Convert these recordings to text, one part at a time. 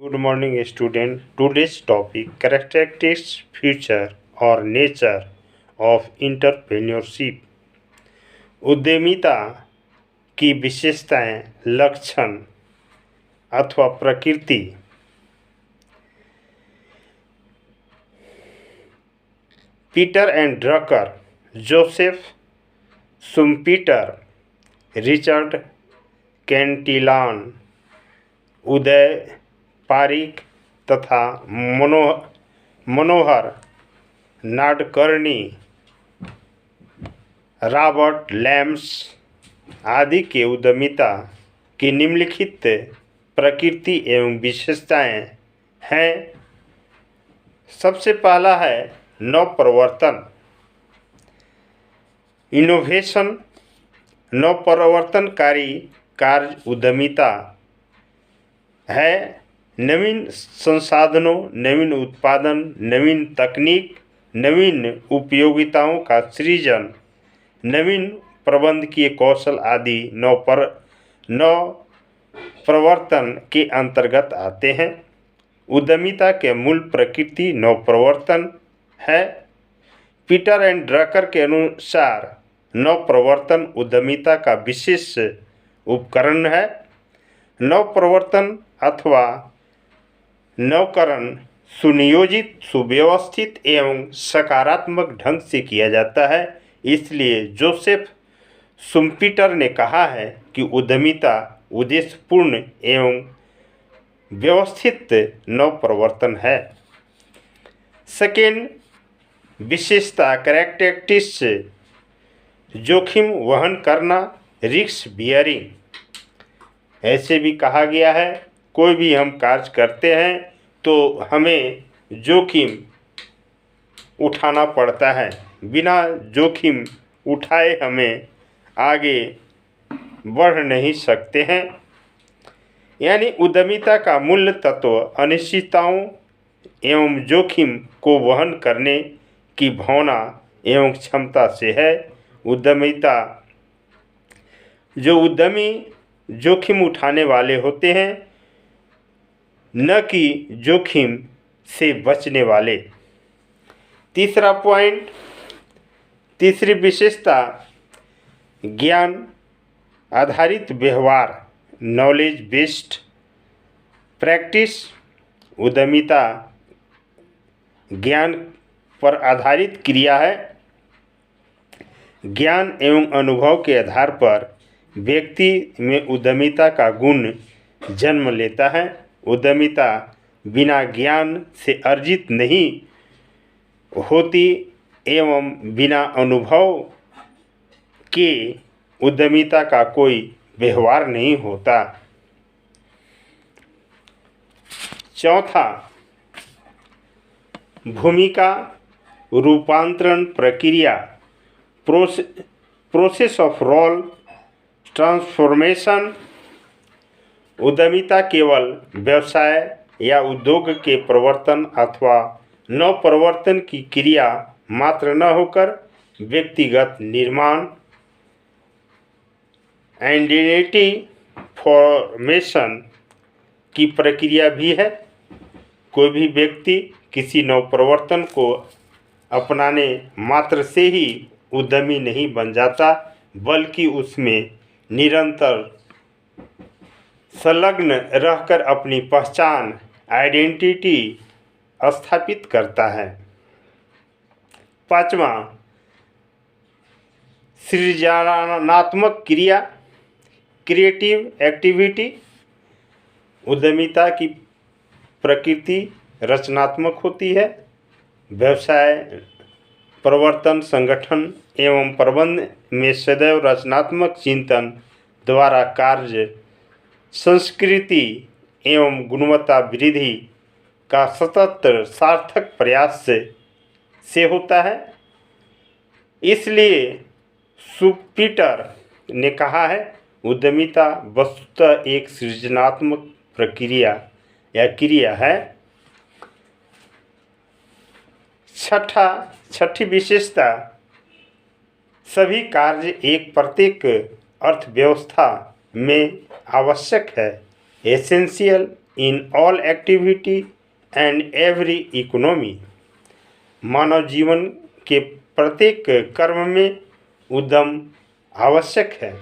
Good morning, student. Today's topic characteristics, future or nature of entrepreneurship. उद्यमिता की विशेषताएं, लक्षण अथवा प्रकृति। Peter and Drucker, Joseph Schumpeter, Richard Cantillon, Uday Pareek तथा मनोहर नाडकर्णी, रॉबर्ट लैम्स आदि के उद्यमिता की निम्नलिखित प्रकृति एवं विशेषताएं हैं। सबसे पहला है नवप्रवर्तन, इनोवेशन। नवप्रवर्तनकारी कार्य उद्यमिता है। नवीन संसाधनों, नवीन उत्पादन, नवीन तकनीक, नवीन उपयोगिताओं का सृजन, नवीन प्रबंधकीय कौशल आदि नवप्रवर्तन के अंतर्गत आते हैं। उद्यमिता के मूल प्रकृति नवप्रवर्तन है। पीटर एंड ड्रकर के अनुसार नवप्रवर्तन उद्यमिता का विशेष उपकरण है। नवप्रवर्तन अथवा नवकरण सुनियोजित, सुव्यवस्थित एवं सकारात्मक ढंग से किया जाता है। इसलिए जोसेफ शुम्पीटर ने कहा है कि उद्यमिता उद्देश्यपूर्ण एवं व्यवस्थित नवप्रवर्तन है। सेकेंड विशेषता, कैरेक्टरिस्टिक्स, जोखिम वहन करना, रिस्क बियरिंग। ऐसे भी कहा गया है, कोई भी हम कार्य करते हैं तो हमें जोखिम उठाना पड़ता है। बिना जोखिम उठाए हमें आगे बढ़ नहीं सकते हैं। यानी उद्यमिता का मूल तत्व अनिश्चितताओं एवं जोखिम को वहन करने की भावना एवं क्षमता से है। उद्यमिता, जो उद्यमी जोखिम उठाने वाले होते हैं, न कि जोखिम से बचने वाले। तीसरा पॉइंट, तीसरी विशेषता, ज्ञान आधारित व्यवहार, नॉलेज बेस्ड प्रैक्टिस। उद्यमिता ज्ञान पर आधारित क्रिया है। ज्ञान एवं अनुभव के आधार पर व्यक्ति में उद्यमिता का गुण जन्म लेता है। उद्यमिता बिना ज्ञान से अर्जित नहीं होती एवं बिना अनुभव के उद्यमिता का कोई व्यवहार नहीं होता। चौथा, भूमिका रूपांतरण प्रक्रिया, प्रोसेस ऑफ रोल ट्रांसफॉर्मेशन। उद्यमिता केवल व्यवसाय या उद्योग के प्रवर्तन अथवा नवप्रवर्तन की क्रिया मात्र न होकर व्यक्तिगत निर्माण, आइडेंटिटी फॉर्मेशन की प्रक्रिया भी है। कोई भी व्यक्ति किसी नवप्रवर्तन को अपनाने मात्र से ही उद्यमी नहीं बन जाता, बल्कि उसमें निरंतर संलग्न रहकर अपनी पहचान, आइडेंटिटी स्थापित करता है। पांचवा, सृजनात्मक क्रिया, क्रिएटिव एक्टिविटी। उद्यमिता की प्रकृति रचनात्मक होती है। व्यवसाय, प्रवर्तन, संगठन एवं प्रबंधन में सदैव रचनात्मक चिंतन द्वारा कार्य संस्कृति एवं गुणवत्ता वृद्धि का सतत सार्थक प्रयास से होता है। इसलिए शुम्पीटर ने कहा है, उद्यमिता वस्तुतः एक सृजनात्मक प्रक्रिया या क्रिया है। छठी विशेषता, सभी कार्य एक प्रत्येक अर्थव्यवस्था में आवश्यक है, essential in all activity and every economy. मानव जीवन के प्रत्येक कर्म में उद्यम आवश्यक है।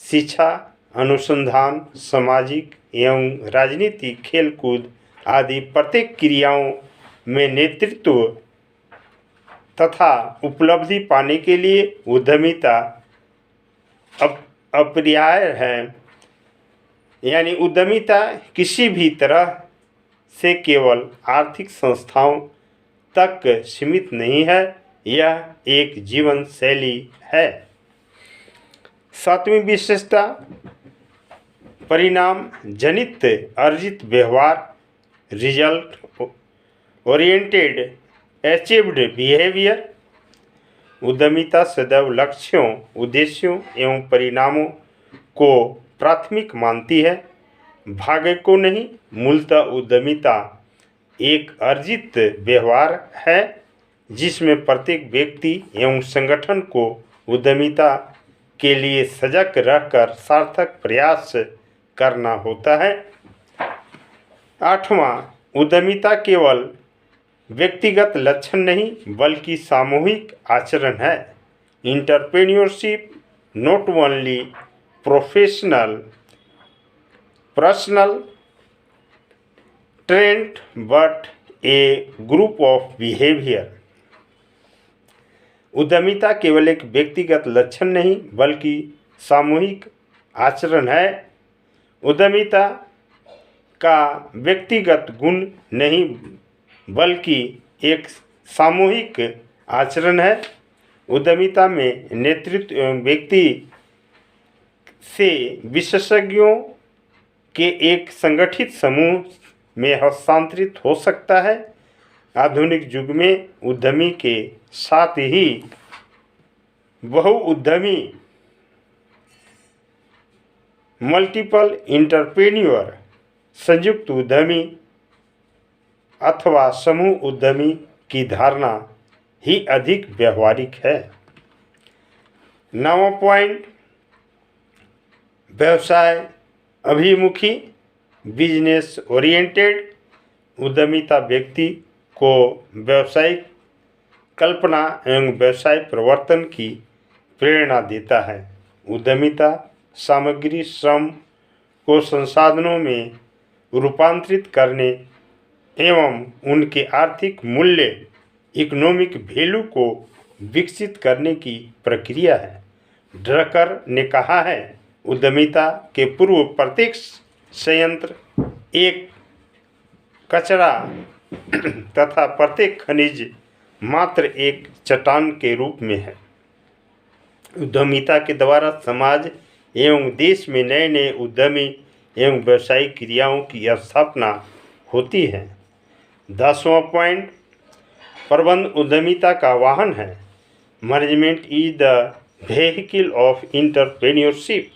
शिक्षा, अनुसंधान, सामाजिक एवं राजनीतिक, खेलकूद आदि प्रत्येक क्रियाओं में नेतृत्व तथा उपलब्धि पाने के लिए उद्यमिता अपरिहार्य है। यानी उद्यमिता किसी भी तरह से केवल आर्थिक संस्थाओं तक सीमित नहीं है, यह एक जीवन शैली है। सातवीं विशेषता, परिणाम जनित अर्जित व्यवहार, रिजल्ट ओरिएंटेड अचीव्ड बिहेवियर। उद्यमिता सदैव लक्ष्यों, उद्देश्यों एवं परिणामों को प्राथमिक मानती है, भाग्य को नहीं। मूलतः उद्यमिता एक अर्जित व्यवहार है जिसमें प्रत्येक व्यक्ति एवं संगठन को उद्यमिता के लिए सजग रहकर सार्थक प्रयास करना होता है। आठवां, उद्यमिता केवल व्यक्तिगत लक्षण नहीं बल्कि सामूहिक आचरण है। Entrepreneurship not only personal trend but A group of behaviour. उद्यमिता केवल एक व्यक्तिगत लक्षण नहीं बल्कि सामूहिक आचरण है। उद्यमिता का व्यक्तिगत गुण नहीं बल्कि एक सामूहिक आचरण है। उद्यमिता में नेतृत्व एवं व्यक्ति से विशेषज्ञों के एक संगठित समूह में हस्तांतरित हो सकता है। आधुनिक युग में उद्यमी के साथ ही बहुउद्यमी मल्टीपल इंटरप्रेन्योर, संयुक्त उद्यमी अथवा समूह उद्यमी की धारणा ही अधिक व्यवहारिक है। 9वां पॉइंट, व्यवसाय अभिमुखी बिजनेस ओरिएंटेड। उद्यमिता व्यक्ति को व्यावसायिक कल्पना एवं व्यवसाय प्रवर्तन की प्रेरणा देता है। उद्यमिता सामग्री, श्रम को संसाधनों में रूपांतरित करने एवं उनके आर्थिक मूल्य, इकोनॉमिक वैल्यू को विकसित करने की प्रक्रिया है। ड्रकर ने कहा है, उद्यमिता के पूर्व प्रत्येक संयंत्र एक कचरा तथा प्रत्येक खनिज मात्र एक चट्टान के रूप में है। उद्यमिता के द्वारा समाज एवं देश में नए नए उद्यमी एवं व्यावसायिक क्रियाओं की स्थापना होती है। 10वां पॉइंट, प्रबंध उद्यमिता का वाहन है। Management is the vehicle of entrepreneurship.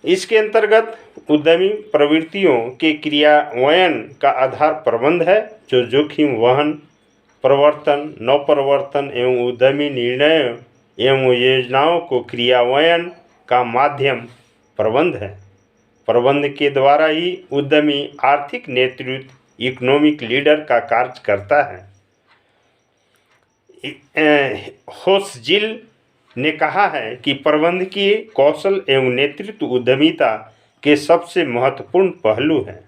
इसके अंतर्गत उद्यमी प्रवृत्तियों के क्रियान्वयन का आधार प्रबंध है, जो जोखिम वहन, प्रवर्तन, नवप्रवर्तन एवं उद्यमी निर्णयों एवं योजनाओं को क्रियान्वयन का माध्यम प्रबंध है। प्रबंध के द्वारा ही उद्यमी आर्थिक नेतृत्व, इकोनॉमिक लीडर का कार्य करता है। होसजिल ने कहा है कि प्रबंधकीय कौशल एवं नेतृत्व उद्यमिता के सबसे महत्वपूर्ण पहलू हैं।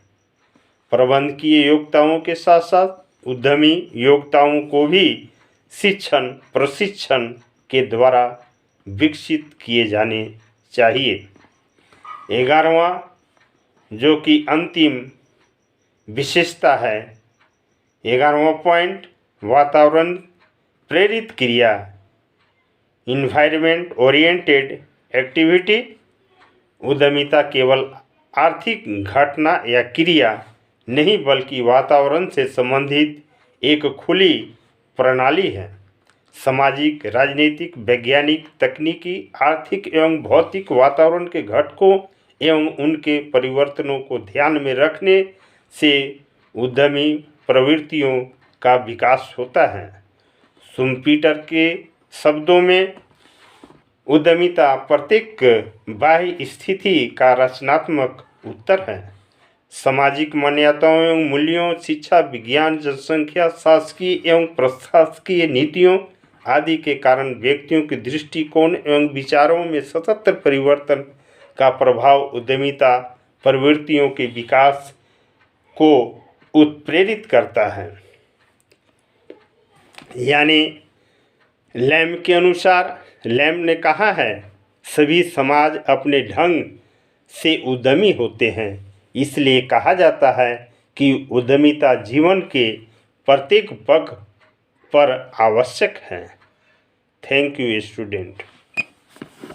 प्रबंधकीय योग्यताओं के साथ साथ उद्यमी योग्यताओं को भी शिक्षण, प्रशिक्षण के द्वारा विकसित किए जाने चाहिए। 11वां, जो कि अंतिम विशेषता है, 11वां पॉइंट, वातावरण प्रेरित क्रिया, इन्वायरमेंट ओरिएंटेड एक्टिविटी। उद्यमिता केवल आर्थिक घटना या क्रिया नहीं बल्कि वातावरण से संबंधित एक खुली प्रणाली है। सामाजिक, राजनीतिक, वैज्ञानिक, तकनीकी, आर्थिक एवं भौतिक वातावरण के घटकों एवं उनके परिवर्तनों को ध्यान में रखने से उद्यमी प्रवृत्तियों का विकास होता है। शुम्पीटर के शब्दों में, उद्यमिता प्रत्येक बाह्य स्थिति का रचनात्मक उत्तर है। सामाजिक मान्यताओं एवं मूल्यों, शिक्षा, विज्ञान, जनसंख्या, शासकीय एवं प्रशासकीय नीतियों आदि के कारण व्यक्तियों के दृष्टिकोण एवं विचारों में सतत परिवर्तन का प्रभाव उद्यमिता प्रवृत्तियों के विकास को उत्प्रेरित करता है। यानी लैम के अनुसार, लैम ने कहा है, सभी समाज अपने ढंग से उद्यमी होते हैं, इसलिए कहा जाता है कि उद्यमिता जीवन के प्रत्येक पग पर आवश्यक है। Thank you student.